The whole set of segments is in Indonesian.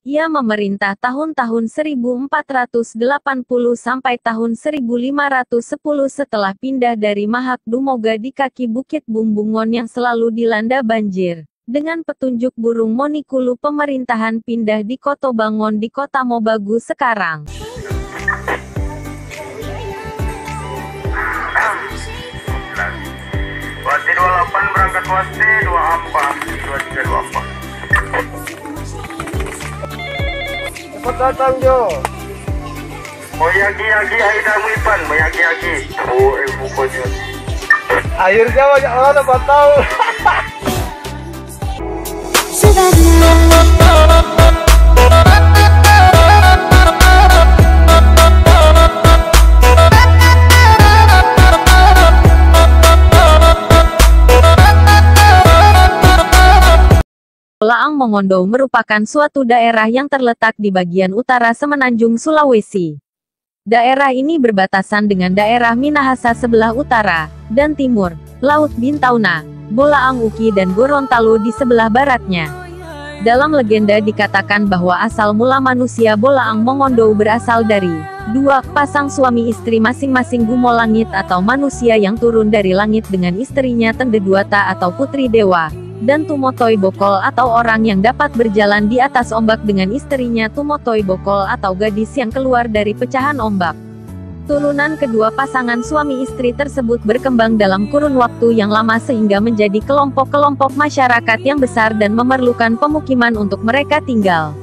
Ia memerintah tahun-tahun 1480 sampai tahun 1510 setelah pindah dari Mahak Dumoga di kaki Bukit Bumbungon yang selalu dilanda banjir. Dengan petunjuk burung Monikulu pemerintahan pindah di Kotobangon di Kota Mobagu sekarang. Wasti 28 berangkat Wasti 24 23 24. Cepat datang Jo. Moyagi-yagi Aida Muipan, moyagi-yagi. Oh, bukunya. Akhirnya banyak orang dapat tahu. Bolaang Mongondo merupakan suatu daerah yang terletak di bagian utara semenanjung Sulawesi. Daerah ini berbatasan dengan daerah Minahasa sebelah utara, dan timur, Laut Bintauna, Bolaang Uki dan Gorontalo di sebelah baratnya. Dalam legenda dikatakan bahwa asal mula manusia Bolaang Mongondo berasal dari dua pasang suami istri masing-masing Gumo Langit atau manusia yang turun dari langit dengan istrinya Tendedwata atau Putri Dewa, dan Tumotoi Bokol atau orang yang dapat berjalan di atas ombak dengan istrinya Tumotoi Bokol atau gadis yang keluar dari pecahan ombak. Turunan kedua pasangan suami istri tersebut berkembang dalam kurun waktu yang lama sehingga menjadi kelompok-kelompok masyarakat yang besar dan memerlukan pemukiman untuk mereka tinggal.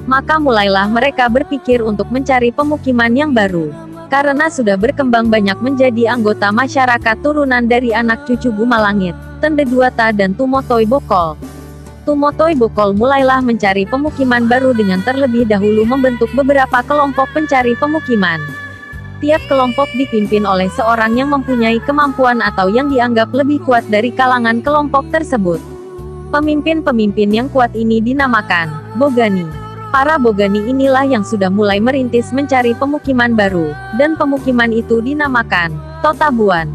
Maka mulailah mereka berpikir untuk mencari pemukiman yang baru. Karena sudah berkembang banyak menjadi anggota masyarakat turunan dari anak cucu Gumalangit, Tendedwata dan Tumotoi Bokol. Tumotoi Bokol mulailah mencari pemukiman baru dengan terlebih dahulu membentuk beberapa kelompok pencari pemukiman. Tiap kelompok dipimpin oleh seorang yang mempunyai kemampuan atau yang dianggap lebih kuat dari kalangan kelompok tersebut. Pemimpin-pemimpin yang kuat ini dinamakan Bogani. Para Bogani inilah yang sudah mulai merintis mencari pemukiman baru, dan pemukiman itu dinamakan Totabuan.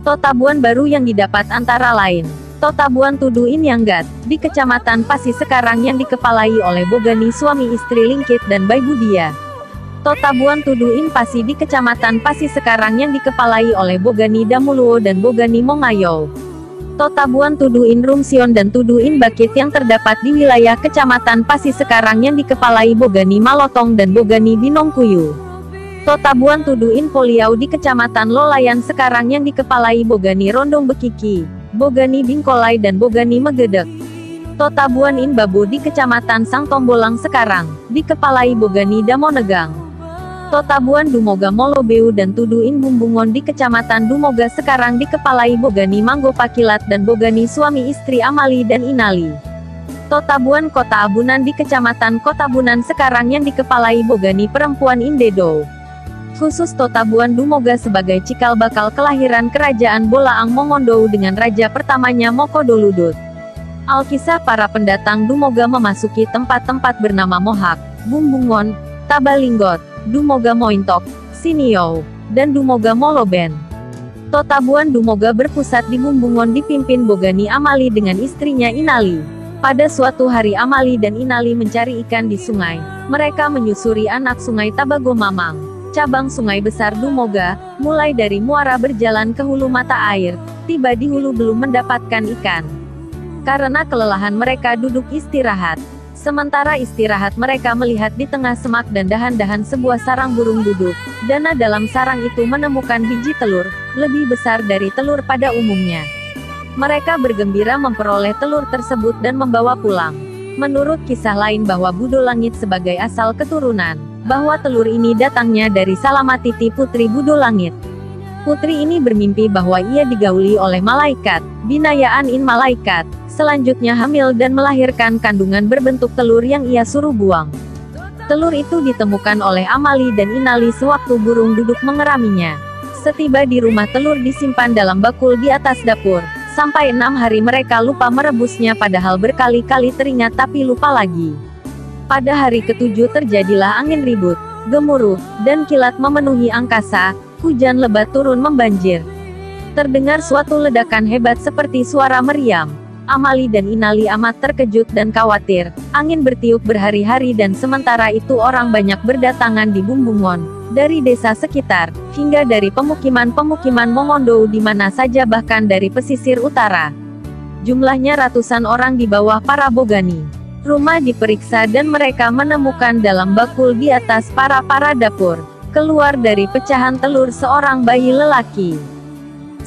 Totabuan baru yang didapat antara lain Totabuan Tuduin Yanggat, di Kecamatan Pasi sekarang yang dikepalai oleh Bogani suami istri Lingkit dan Baibudia. Totabuan Tuduin Pasi di Kecamatan Pasi sekarang yang dikepalai oleh Bogani Damuluo dan Bogani Mongayo. Totabuan Tuduin Rumsion dan Tuduin Bakit yang terdapat di wilayah Kecamatan Pasi sekarang yang dikepalai Bogani Malotong dan Bogani Binongkuyu. Totabuan Tuduin Poliau di Kecamatan Lolayan sekarang yang dikepalai Bogani Rondong Bekiki, Bogani Bingkolai dan Bogani Megedek. Totabuan Inbabu di Kecamatan Sangtombolang sekarang dikepalai Bogani Damonegang. Totabuan Dumoga Molobeu dan Tuduin Bumbungon di Kecamatan Dumoga sekarang dikepalai Bogani Manggo Pakilat dan Bogani suami istri Amali dan Inali. Totabuan Kota Abunan di Kecamatan Kota Abunan sekarang yang dikepalai Bogani perempuan Indedo. Khusus Totabuan Dumoga sebagai cikal bakal kelahiran kerajaan Bolaang Mongondo dengan raja pertamanya Mokodoludut. Alkisah para pendatang Dumoga memasuki tempat-tempat bernama Mohak, Bumbungon, Tabalinggot, Dumoga Mointok, Sinio, dan Dumoga Moloben. Totabuan Dumoga berpusat di Bumbungon dipimpin Bogani Amali dengan istrinya Inali. Pada suatu hari Amali dan Inali mencari ikan di sungai. Mereka menyusuri anak sungai Tabago Mamang, cabang sungai besar Dumoga, mulai dari muara berjalan ke hulu mata air, tiba di hulu belum mendapatkan ikan. Karena kelelahan mereka duduk istirahat. Sementara istirahat mereka melihat di tengah semak dan dahan-dahan sebuah sarang burung duduk. Dana dalam sarang itu menemukan biji telur, lebih besar dari telur pada umumnya. Mereka bergembira memperoleh telur tersebut dan membawa pulang. Menurut kisah lain bahwa Budo Langit sebagai asal keturunan, bahwa telur ini datangnya dari Salamatiti putri Budo Langit. Putri ini bermimpi bahwa ia digauli oleh malaikat, binayaan in malaikat, selanjutnya hamil dan melahirkan kandungan berbentuk telur yang ia suruh buang. Telur itu ditemukan oleh Amali dan Inali sewaktu burung duduk mengeraminya. Setiba di rumah telur disimpan dalam bakul di atas dapur. Sampai 6 hari mereka lupa merebusnya padahal berkali-kali teringat tapi lupa lagi. Pada hari ketujuh terjadilah angin ribut, gemuruh, dan kilat memenuhi angkasa, hujan lebat turun membanjir. Terdengar suatu ledakan hebat seperti suara meriam. Amali dan Inali amat terkejut dan khawatir. Angin bertiup berhari-hari dan sementara itu orang banyak berdatangan di Bumbungon, dari desa sekitar, hingga dari pemukiman-pemukiman Mongondo di mana saja bahkan dari pesisir utara. Jumlahnya ratusan orang di bawah para bogani. Rumah diperiksa dan mereka menemukan dalam bakul di atas para dapur, keluar dari pecahan telur seorang bayi lelaki.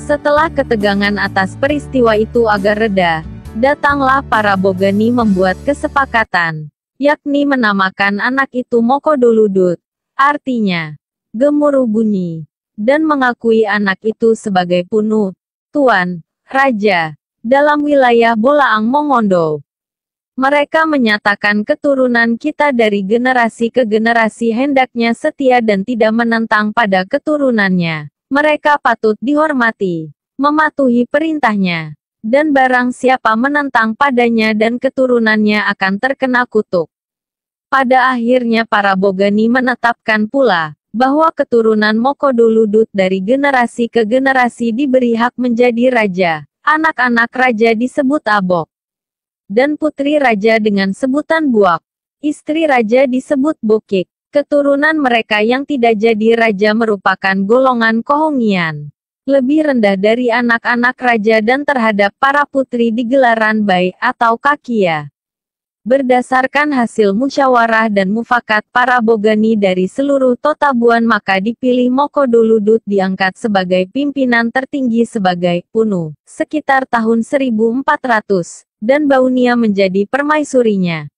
Setelah ketegangan atas peristiwa itu agak reda, datanglah para bogani membuat kesepakatan, yakni menamakan anak itu Mokodoludut, artinya gemuruh bunyi, dan mengakui anak itu sebagai Punu, Tuan, Raja, dalam wilayah Bolaang Mongondo. Mereka menyatakan keturunan kita dari generasi ke generasi hendaknya setia dan tidak menentang pada keturunannya. Mereka patut dihormati, mematuhi perintahnya, dan barang siapa menentang padanya dan keturunannya akan terkena kutuk. Pada akhirnya para bogani menetapkan pula, bahwa keturunan Mokodoludut dari generasi ke generasi diberi hak menjadi raja, anak-anak raja disebut Abok, dan putri raja dengan sebutan Buak, istri raja disebut Bokik. Keturunan mereka yang tidak jadi raja merupakan golongan Kohongian, lebih rendah dari anak-anak raja dan terhadap para putri di gelaran Bai atau Kakia. Berdasarkan hasil musyawarah dan mufakat para bogani dari seluruh Totabuan maka dipilih Mokodoludut diangkat sebagai pimpinan tertinggi sebagai Punu, sekitar tahun 1400, dan Baunia menjadi permaisurinya.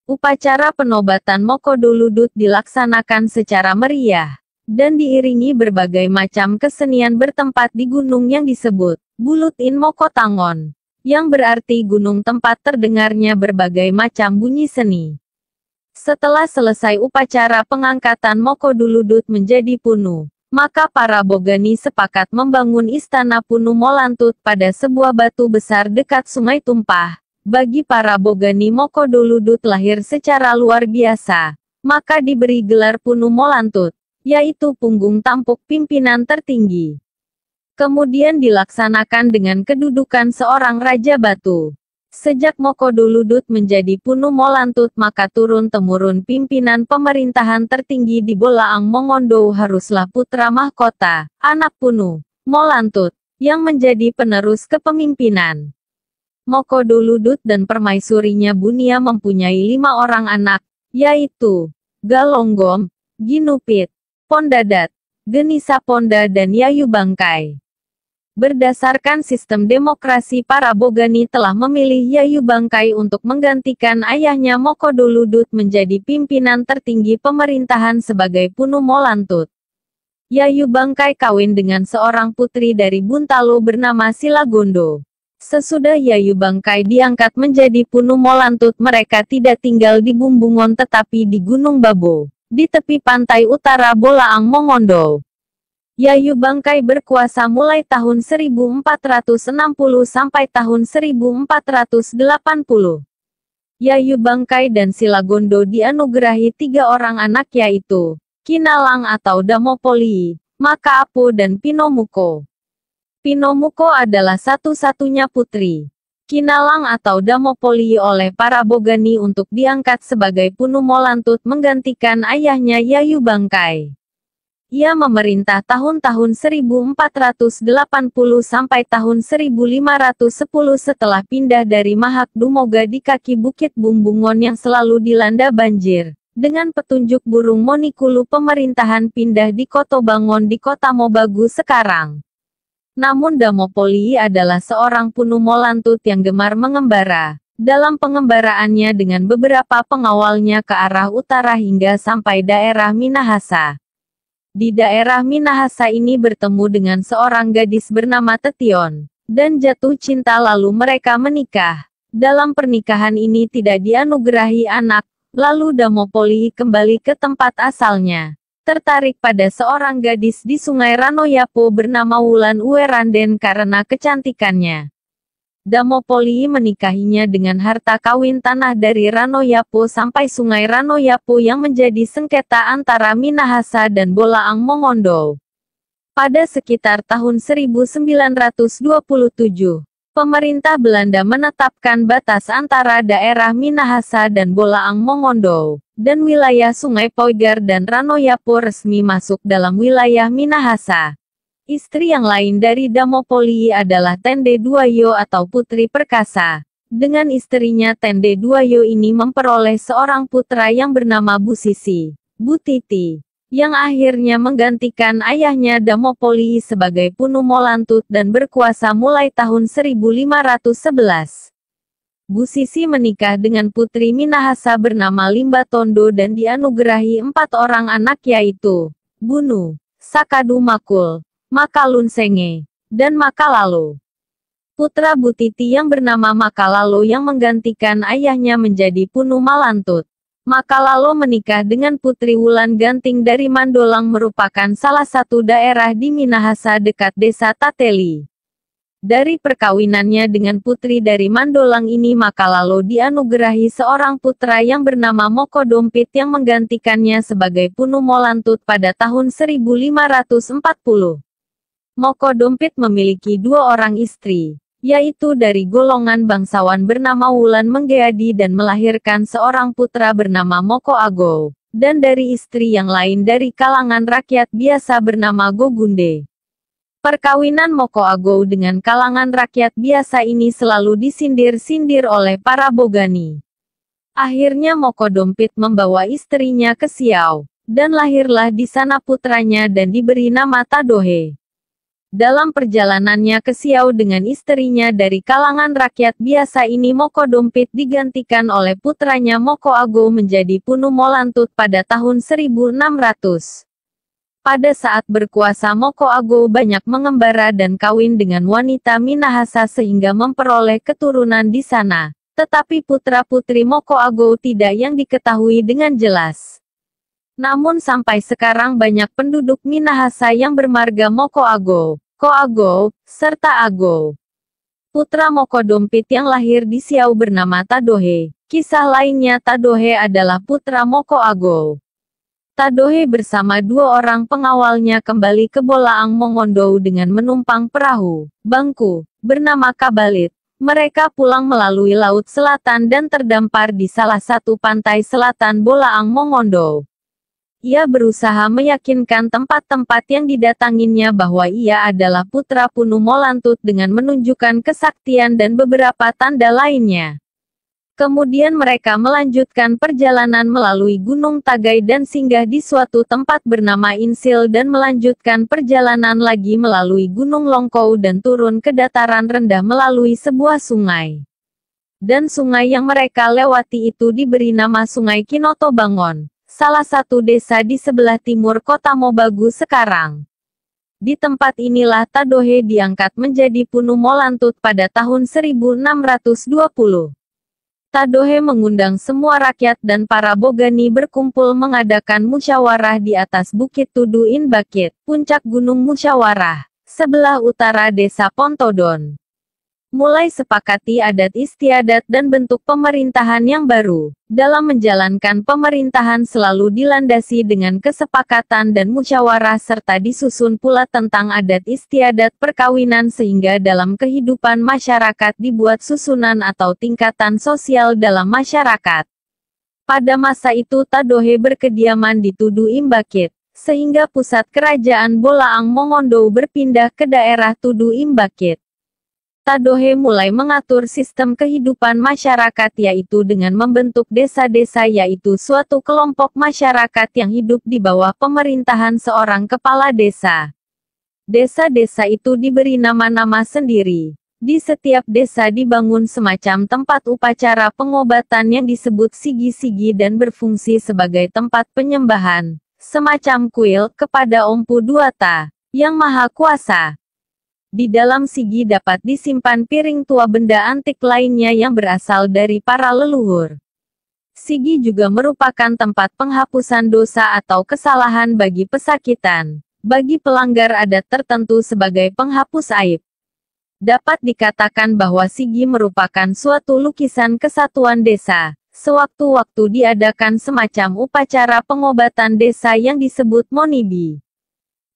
Upacara penobatan Mokodoludut dilaksanakan secara meriah, dan diiringi berbagai macam kesenian bertempat di gunung yang disebut Bulutin Mokotangon, yang berarti gunung tempat terdengarnya berbagai macam bunyi seni. Setelah selesai upacara pengangkatan Mokodoludut menjadi Punu, maka para bogani sepakat membangun istana Punu Molantut pada sebuah batu besar dekat Sungai Tumpah. Bagi para bogani Mokodoludut lahir secara luar biasa, maka diberi gelar Punu Molantut, yaitu punggung tampuk pimpinan tertinggi. Kemudian dilaksanakan dengan kedudukan seorang Raja Batu. Sejak Mokodoludut menjadi Punu Molantut maka turun-temurun pimpinan pemerintahan tertinggi di Bolaang Mongondo haruslah putra mahkota, anak Punu Molantut, yang menjadi penerus kepemimpinan. Mokodoludut dan permaisurinya Bunia mempunyai 5 orang anak, yaitu Galonggom, Ginupit, Pondadat, Genisa Ponda dan Yayu Bangkai. Berdasarkan sistem demokrasi para bogani telah memilih Yayu Bangkai untuk menggantikan ayahnya Mokodoludut menjadi pimpinan tertinggi pemerintahan sebagai Punu Molantut. Yayu Bangkai kawin dengan seorang putri dari Buntalo bernama Silagondo. Sesudah Yayu Bangkai diangkat menjadi Punu Molantut mereka tidak tinggal di Bumbungon tetapi di Gunung Babo, di tepi pantai utara Bolaang Mongondo. Yayu Bangkai berkuasa mulai tahun 1460 sampai tahun 1480. Yayu Bangkai dan Silagondo dianugerahi 3 orang anak yaitu Kinalang atau Damopoli, Makaapo dan Pinomuko. Pinomuko adalah satu-satunya putri Kinalang atau Damopoli oleh para bogani untuk diangkat sebagai Punu Molantut menggantikan ayahnya Yayu Bangkai. Ia memerintah tahun-tahun 1480 sampai tahun 1510 setelah pindah dari Mahak Dumoga di kaki Bukit Bumbungon yang selalu dilanda banjir. Dengan petunjuk burung Monikulu pemerintahan pindah di Kotobangon di kota Mobagu sekarang. Namun Damopoli adalah seorang Punu Molantut yang gemar mengembara. Dalam pengembaraannya dengan beberapa pengawalnya ke arah utara hingga sampai daerah Minahasa. Di daerah Minahasa ini bertemu dengan seorang gadis bernama Tetion, dan jatuh cinta lalu mereka menikah. Dalam pernikahan ini tidak dianugerahi anak, lalu Damopoli kembali ke tempat asalnya. Tertarik pada seorang gadis di Sungai Ranoyapo bernama Wulan Ueranden karena kecantikannya. Damopoli menikahinya dengan harta kawin tanah dari Ranoyapo sampai Sungai Ranoyapo yang menjadi sengketa antara Minahasa dan Bolaang Mongondo. Pada sekitar tahun 1927, Pemerintah Belanda menetapkan batas antara daerah Minahasa dan Bolaang Mongondo, dan wilayah Sungai Poigar dan Ranoyapo resmi masuk dalam wilayah Minahasa. Istri yang lain dari Damopoli adalah Tende Duayo atau Putri Perkasa. Dengan istrinya Tende Duayo ini memperoleh seorang putra yang bernama Busisi, Butiti, yang akhirnya menggantikan ayahnya Damopoli sebagai Punu Molantut dan berkuasa mulai tahun 1511. Busisi menikah dengan putri Minahasa bernama Limbatondo dan dianugerahi 4 orang anak yaitu Bunu, Sakadu Makul, Makalun Senge, dan Makalalo. Putra Butiti yang bernama Makalalo yang menggantikan ayahnya menjadi Punu Malantut. Makalalo menikah dengan Putri Wulan Ganting dari Mandolang merupakan salah satu daerah di Minahasa dekat desa Tateli. Dari perkawinannya dengan putri dari Mandolang ini Makalalo dianugerahi seorang putra yang bernama Moko Dompit yang menggantikannya sebagai Punu Molantut pada tahun 1540. Moko Dompit memiliki 2 orang istri, yaitu dari golongan bangsawan bernama Wulan Menggeadi dan melahirkan seorang putra bernama Moko Ago, dan dari istri yang lain dari kalangan rakyat biasa bernama Gogunde. Perkawinan Moko Ago dengan kalangan rakyat biasa ini selalu disindir-sindir oleh para Bogani. Akhirnya Moko Dompit membawa istrinya ke Siau, dan lahirlah di sana putranya dan diberi nama Tadohe. Dalam perjalanannya ke Siau dengan istrinya dari kalangan rakyat biasa ini Moko Dompit digantikan oleh putranya Moko Ago menjadi Punu Molantut pada tahun 1600. Pada saat berkuasa Moko Ago banyak mengembara dan kawin dengan wanita Minahasa sehingga memperoleh keturunan di sana. Tetapi putra-putri Moko Ago tidak yang diketahui dengan jelas. Namun sampai sekarang banyak penduduk Minahasa yang bermarga Moko Ago, Ko Ago, serta Ago. Putra Moko Dompit yang lahir di Siau bernama Tadohe. Kisah lainnya Tadohe adalah putra Moko Ago. Tadohe bersama 2 orang pengawalnya kembali ke Bolaang Mongondo dengan menumpang perahu, bangku, bernama Kabalit. Mereka pulang melalui Laut Selatan dan terdampar di salah satu pantai selatan Bolaang Mongondo. Ia berusaha meyakinkan tempat-tempat yang didatanginya bahwa ia adalah putra Punu Molantut dengan menunjukkan kesaktian dan beberapa tanda lainnya. Kemudian mereka melanjutkan perjalanan melalui Gunung Tagai dan singgah di suatu tempat bernama Insil dan melanjutkan perjalanan lagi melalui Gunung Longkou dan turun ke dataran rendah melalui sebuah sungai. Dan sungai yang mereka lewati itu diberi nama Sungai Kinoto Bangon. Salah satu desa di sebelah timur kota Mobagu sekarang. Di tempat inilah Tadohe diangkat menjadi Punu Molantut pada tahun 1620. Tadohe mengundang semua rakyat dan para Bogani berkumpul mengadakan musyawarah di atas Bukit Tuduin Bakit, puncak Gunung Musyawarah, sebelah utara desa Pontodon. Mulai sepakati adat istiadat dan bentuk pemerintahan yang baru. Dalam menjalankan pemerintahan selalu dilandasi dengan kesepakatan dan musyawarah serta disusun pula tentang adat istiadat perkawinan sehingga dalam kehidupan masyarakat dibuat susunan atau tingkatan sosial dalam masyarakat. Pada masa itu Tadohe berkediaman di Tudu Imbakit, sehingga pusat kerajaan Bolaang Mongondo berpindah ke daerah Tudu Imbakit. Tadohe mulai mengatur sistem kehidupan masyarakat yaitu dengan membentuk desa-desa yaitu suatu kelompok masyarakat yang hidup di bawah pemerintahan seorang kepala desa. Desa-desa itu diberi nama-nama sendiri. Di setiap desa dibangun semacam tempat upacara pengobatan yang disebut sigi-sigi dan berfungsi sebagai tempat penyembahan, semacam kuil kepada Ompu Duata, yang Maha Kuasa. Di dalam sigi dapat disimpan piring tua benda antik lainnya yang berasal dari para leluhur. Sigi juga merupakan tempat penghapusan dosa atau kesalahan bagi pesakitan, bagi pelanggar adat tertentu sebagai penghapus aib. Dapat dikatakan bahwa sigi merupakan suatu lukisan kesatuan desa. Sewaktu-waktu diadakan semacam upacara pengobatan desa yang disebut monibi.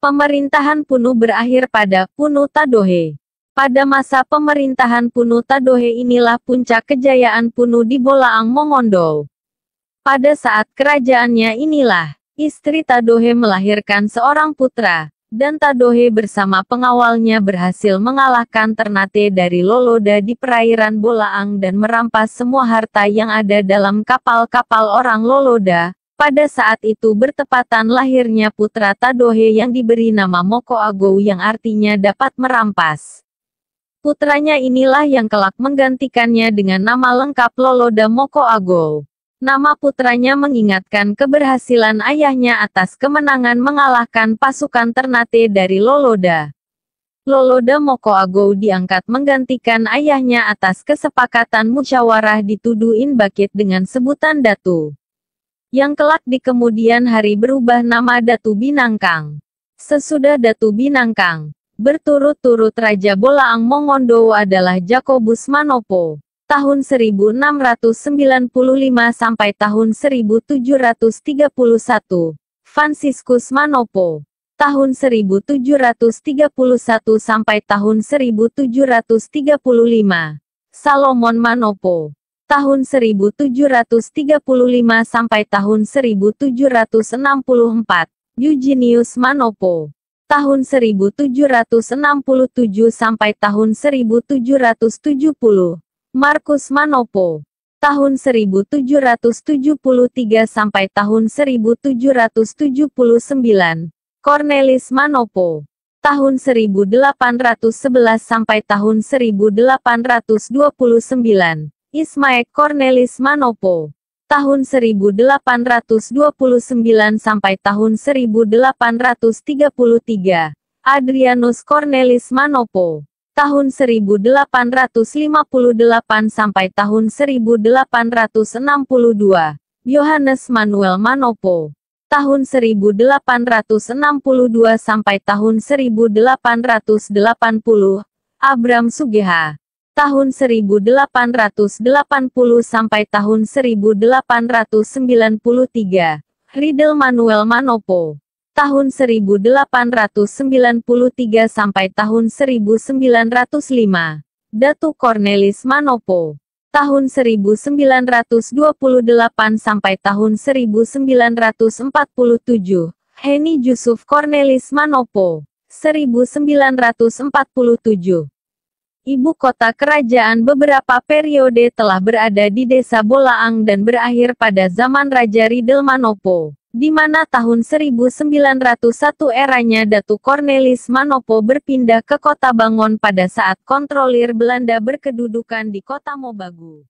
Pemerintahan Punu berakhir pada Punu Tadohe. Pada masa pemerintahan Punu Tadohe inilah puncak kejayaan Punu di Bolaang Mongondo. Pada saat kerajaannya inilah, istri Tadohe melahirkan seorang putra, dan Tadohe bersama pengawalnya berhasil mengalahkan Ternate dari Loloda di perairan Bolaang dan merampas semua harta yang ada dalam kapal-kapal orang Loloda. Pada saat itu bertepatan lahirnya putra Tadohe yang diberi nama Moko Agou yang artinya dapat merampas. Putranya inilah yang kelak menggantikannya dengan nama lengkap Loloda Moko Agou. Nama putranya mengingatkan keberhasilan ayahnya atas kemenangan mengalahkan pasukan Ternate dari Loloda. Loloda Moko Agou diangkat menggantikan ayahnya atas kesepakatan musyawarah di Tuduin Bakit dengan sebutan Datu, yang kelak di kemudian hari berubah nama Datu Binangkang. Sesudah Datu Binangkang, berturut-turut Raja Bolaang Mongondo adalah Jakobus Manopo, tahun 1695 sampai tahun 1731, Franciscus Manopo, tahun 1731 sampai tahun 1735, Salomon Manopo, tahun 1735 sampai tahun 1764, Eugenius Manopo, tahun 1767 sampai tahun 1770, Markus Manopo, tahun 1773 sampai tahun 1779, Cornelis Manopo, tahun 1811 sampai tahun 1829, Ismaek Cornelis Manopo, tahun 1829 sampai tahun 1833, Adrianus Cornelis Manopo, tahun 1858 sampai tahun 1862, Yohanes Manuel Manopo, tahun 1862 sampai tahun 1880, Abram Sugeha, tahun 1880 sampai tahun 1893, Ridel Manuel Manopo, tahun 1893 sampai tahun 1905, Datu Cornelis Manopo, tahun 1928 sampai tahun 1947, Heni Jusuf Cornelis Manopo, 1947. Ibu kota kerajaan beberapa periode telah berada di desa Bolaang dan berakhir pada zaman Raja Ridel Manopo, di mana tahun 1901 eranya Datu Cornelis Manopo berpindah ke kota Bangon pada saat kontrolir Belanda berkedudukan di kota Mobagu.